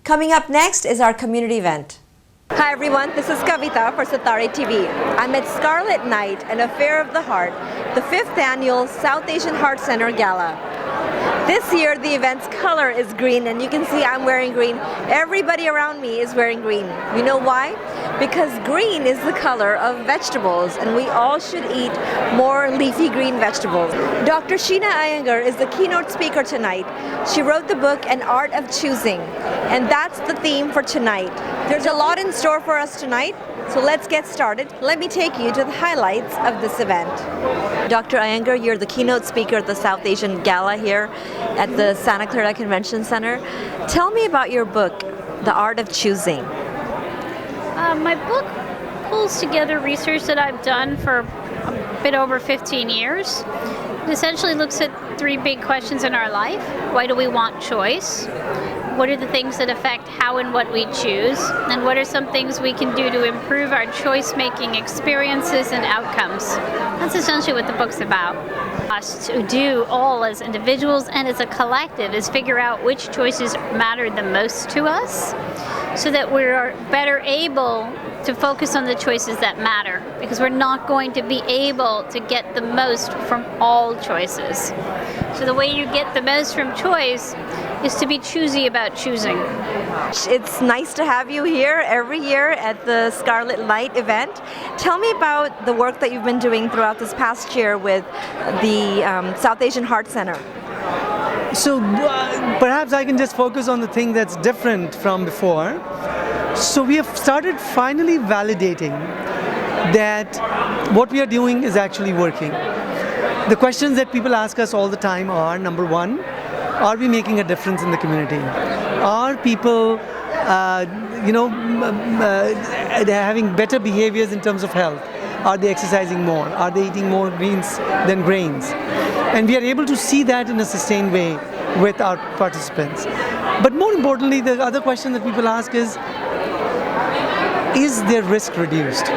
Coming up next is our community event. Hi everyone, this is Kavita for Sitaarre TV. I'm at Scarlet Night, an affair of the heart, the 5th annual South Asian Heart Center Gala. This year the event's color is green, and you can see I'm wearing green. Everybody around me is wearing green. You know why? Because green is the color of vegetables, and we all should eat more leafy green vegetables. Dr. Sheena Iyengar is the keynote speaker tonight. She wrote the book An Art of Choosing, and that's the theme for tonight. There's a lot in store for us tonight, so let's get started. Let me take you to the highlights of this event. Dr. Iyengar, you're the keynote speaker at the South Asian Gala here at the Santa Clara Convention Center. Tell me about your book, The Art of Choosing. My book pulls together research that I've done for a bit over 15 years. It essentially looks at 3 big questions in our life. Why do we want choice? What are the things that affect how and what we choose? And what are some things we can do to improve our choice-making experiences and outcomes? That's essentially what the book's about. Us to do all as individuals and as a collective is figure out which choices matter the most to us, so that we're better able to focus on the choices that matter, because we're not going to be able to get the most from all choices. So the way you get the most from choice is to be choosy about choosing. It's nice to have you here every year at the Scarlet Night event. Tell me about the work that you've been doing throughout this past year with the South Asian Heart Center. So perhaps I can just focus on the thing that's different from before. So we have started finally validating that what we are doing is actually working. The questions that people ask us all the time are, number one, are we making a difference in the community? Are people having better behaviors in terms of health? Are they exercising more? Are they eating more greens than grains? And we are able to see that in a sustained way with our participants. But more importantly, the other question that people ask is their risk reduced?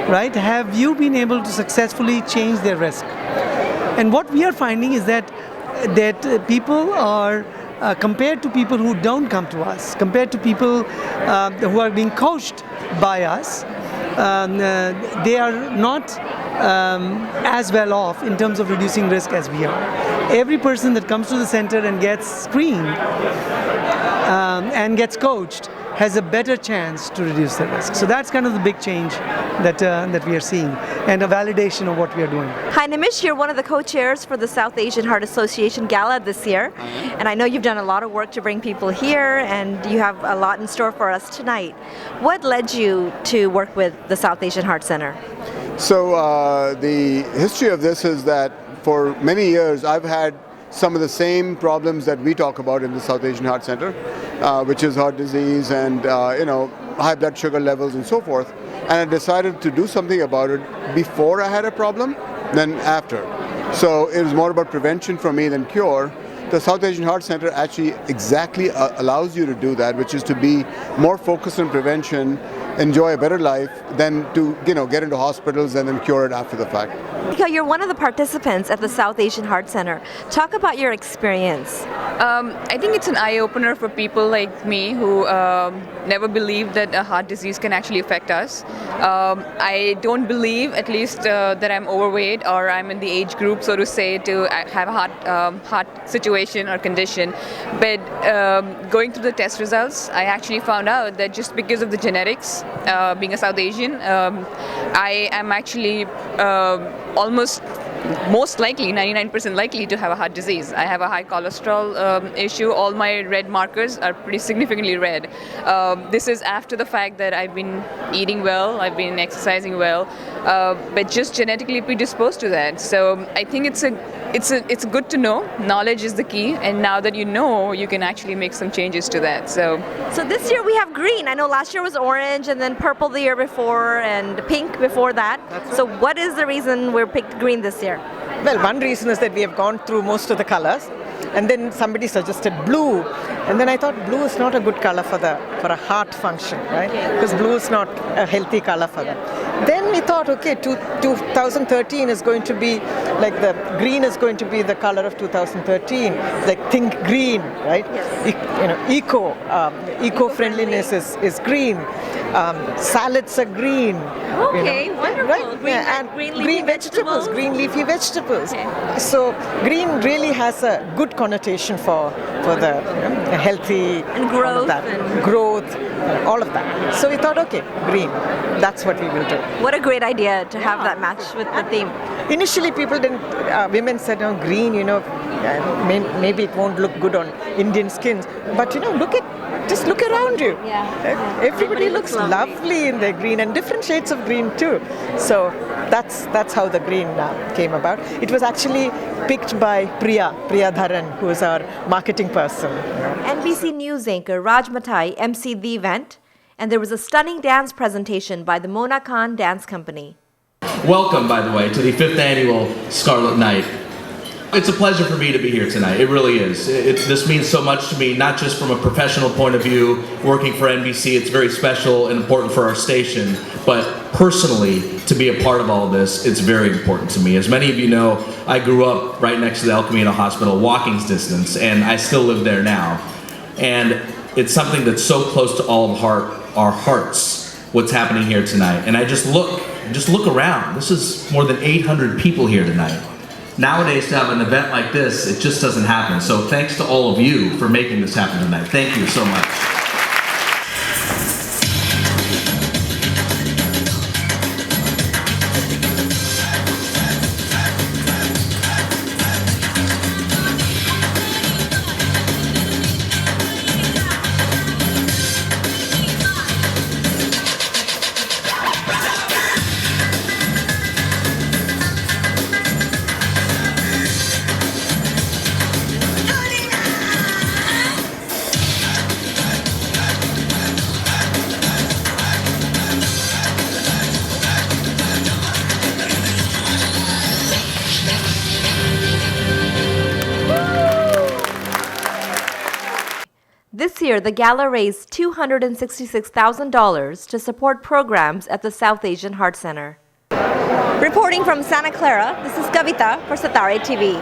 Right? Have you been able to successfully change their risk? And what we are finding is that people are, compared to people who don't come to us, compared to people who are being coached by us, they are not as well off in terms of reducing risk as we are. Every person that comes to the center and gets screened and gets coached has a better chance to reduce their risk. So that's kind of the big change that we are seeing, and a validation of what we are doing. Hi Nimish, you're one of the co-chairs for the South Asian Heart Association Gala this year. And I know you've done a lot of work to bring people here, and you have a lot in store for us tonight. What led you to work with the South Asian Heart Center? So the history of this is that for many years I've had some of the same problems that we talk about in the South Asian Heart Center, which is heart disease and high blood sugar levels and so forth. And I decided to do something about it before I had a problem than after. So it was more about prevention for me than cure. The South Asian Heart Center actually exactly allows you to do that, which is to be more focused on prevention, enjoy a better life, than to get into hospitals and then cure it after the fact. Mika, you're one of the participants at the South Asian Heart Center. Talk about your experience. I think it's an eye-opener for people like me who never believed that a heart disease can actually affect us. I don't believe, at least, that I'm overweight or I'm in the age group, so to say, to have a heart situation or condition. But going through the test results, I actually found out that just because of the genetics, being a South Asian, I am actually most likely, 99% likely to have a heart disease. I have a high cholesterol issue. All my red markers are pretty significantly red. This is after the fact that I've been eating well, I've been exercising well, but just genetically predisposed to that. So I think it's good to know. Knowledge is the key, and now that you know, you can actually make some changes to that. So this year we have green. I know last year was orange, and then purple the year before, and pink before that. So what is the reason we picked green this year? Well, one reason is that we have gone through most of the colors, and then somebody suggested blue, and then I thought blue is not a good color for a heart function, right? Because blue is not a healthy color for them. then we thought, okay, 2013 is going to be like the green is going to be the color of 2013. Like think green, right? Yes. Eco-friendliness is green. Salads are green. Okay, wonderful. Right? Green, green leafy vegetables. Green leafy vegetables. Okay. So green really has a good connotation for the healthy And growth all of that. and- Growth, all of that. So we thought, okay, green. That's what we will do. What a great idea to have that match with the theme. Initially, people didn't. Women said, "Oh, green. Maybe it won't look good on Indian skins." But just look around you. Yeah. Everybody looks lovely in their green and different shades of green too. So that's how the green came about. It was actually picked by Priya Dharan, who is our marketing person. NBC News anchor Raj Matai emceed the event, and there was a stunning dance presentation by the Mona Khan Dance Company. Welcome, by the way, to the 5th annual Scarlet Night. It's a pleasure for me to be here tonight. It really is. This means so much to me, not just from a professional point of view, working for NBC, it's very special and important for our station, but personally, to be a part of all of this, it's very important to me. As many of you know, I grew up right next to the El Camino Hospital, walking distance, and I still live there now. And it's something that's so close to all of our hearts, what's happening here tonight. And I just look around. This is more than 800 people here tonight. Nowadays, to have an event like this, it just doesn't happen. So thanks to all of you for making this happen tonight. Thank you so much. This year, the gala raised $266,000 to support programs at the South Asian Heart Center. Reporting from Santa Clara, this is Kavita for Sitaarre TV.